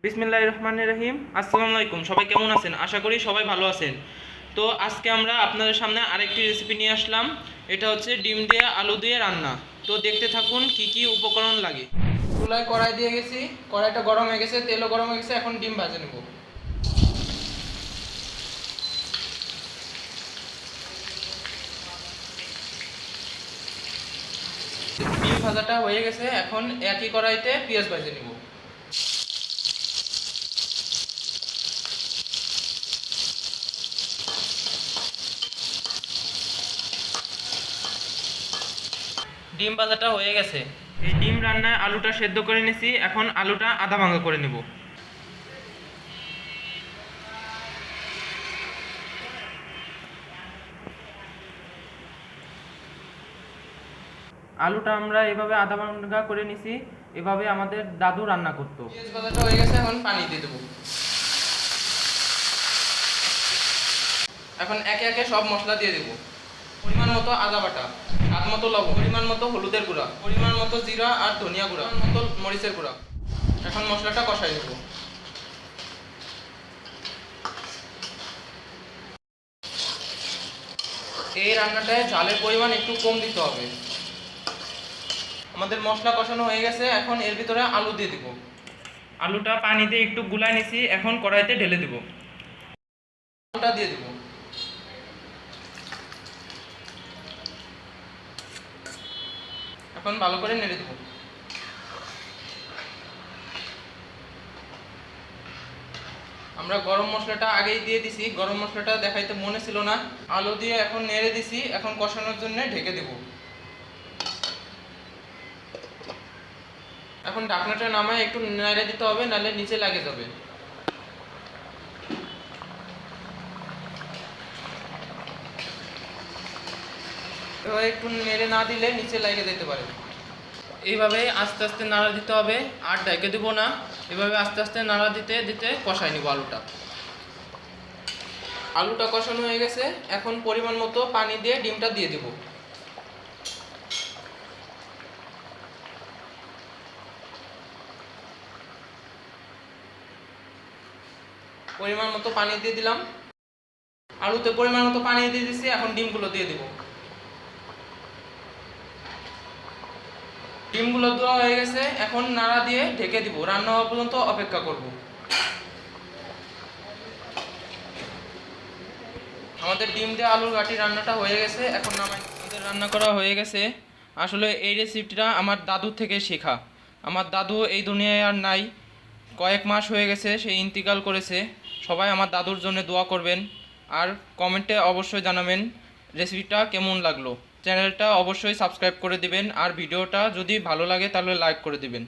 বিসমিল্লাহির রহমানির রহিম। আসসালামু আলাইকুম, সবাই কেমন আছেন? আশা করি সবাই ভালো আছেন। তো আজকে আমরা আপনাদের সামনে আরেকটি রেসিপি নিয়ে আসলাম। এটা হচ্ছে ডিম দিয়ে আলু দিয়ে রান্না। তো দেখতে থাকুন কি কি উপকরণ লাগে। চুলায় কড়াই দিয়ে গেছি, কড়াইটা গরম হয়ে গেছে, তেলও গরম হয়ে গেছে। এখন ডিম ভেজে নেব। ডিম ভাজাটা হয়ে গেছে, এখন একই কড়াইতে পেঁয়াজ ভেজে নেব। ডিম ভাজাটা হয়ে গেছে। এই ডিম রান্নায় আলুটা সেদ্ধ করে নিয়েছি, এখন আলুটা আধা ভাঙা করে নেব। আলুটা আমরা এভাবে আধা ভাঙা করে নিছি, এভাবে আমাদের দাদু রান্না করতো। পেঁয়াজ ভাজাটা হয়ে গেছে, এখন পানি দিয়ে দেবো। এখন একে একে সব মশলা দিয়ে দেবো। পরিমাণ মতো আদা বাটা, স্বাদ মতো লবণ, পরিমাণ মতো হলুদের গুঁড়া, পরিমাণ মতো জিরা আর ধনিয়া গুঁড়া, পরিমাণ মতো মরিচের গুঁড়া। এখন মশলাটা কষাই দেবো। এই রান্নাটায় ঝালের পরিমাণ একটু কম দিতে হবে। আমাদের মশলা কষানো হয়ে গেছে, এখন এর ভিতরে আলু দিয়ে দিব। আলুটা পানি দিয়ে একটু গুলায় নিছি, এখন কড়াইতে ঢেলে দিব। আলুটা দিয়ে দিব। এখন ভালো করে নেড়ে দেব। আমরা গরম মশলাটা আগেই দিয়ে দিছি, গরম মশলাটা দেখাইতে মনে ছিল না। আলু দিয়ে এখন নেড়ে দিছি, এখন কষানোর জন্য ঢেকে দেব। এখন ঢাকনাটা নামায় একটু নেড়ে দিতে হবে, নাহলে নিচে লাগে যাবে। এভাবে একটু নেড়ে না দিলে নিচে লেগে যেতে পারে। এইভাবে আস্তে আস্তে নাড়া দিতে হবে, আর ঢেকে দেব না। এভাবে আস্তে আস্তে নাড়া দিতে দিতে কষাই নিব আলুটা। আলুটা কষানো হয়ে গেছে, এখন পরিমাণ মতো পানি দিয়ে ডিমটা দিয়ে দেব। পরিমাণ মতো পানি দিয়ে দিলাম। আলুতে পরিমাণ মতো পানি দিয়ে দিচ্ছি, এখন ডিমগুলো দিয়ে দেব। ডিমগুলো দেওয়া হয়ে গেছে, এখন নাড়া দিয়ে ঢেকে দিব। রান্না হওয়া পর্যন্ত অপেক্ষা করব। আমাদের ডিম দিয়ে আলুর ঘাটি রান্নাটা হয়ে গেছে, এখন নামাই। আমাদের রান্না করা হয়ে গেছে। আসলে এই রেসিপিটা আমার দাদুর থেকে শেখা। আমার দাদু এই দুনিয়ায় আর নাই, কয়েক মাস হয়ে গেছে সে ইন্তিকাল করেছে। সবাই আমার দাদুর জন্য দোয়া করবেন, আর কমেন্টে অবশ্যই জানাবেন রেসিপিটা কেমন লাগলো। চ্যানেলটা অবশ্যই সাবস্ক্রাইব করে দিবেন, আর ভিডিওটা যদি ভালো লাগে তাহলে লাইক করে দিবেন।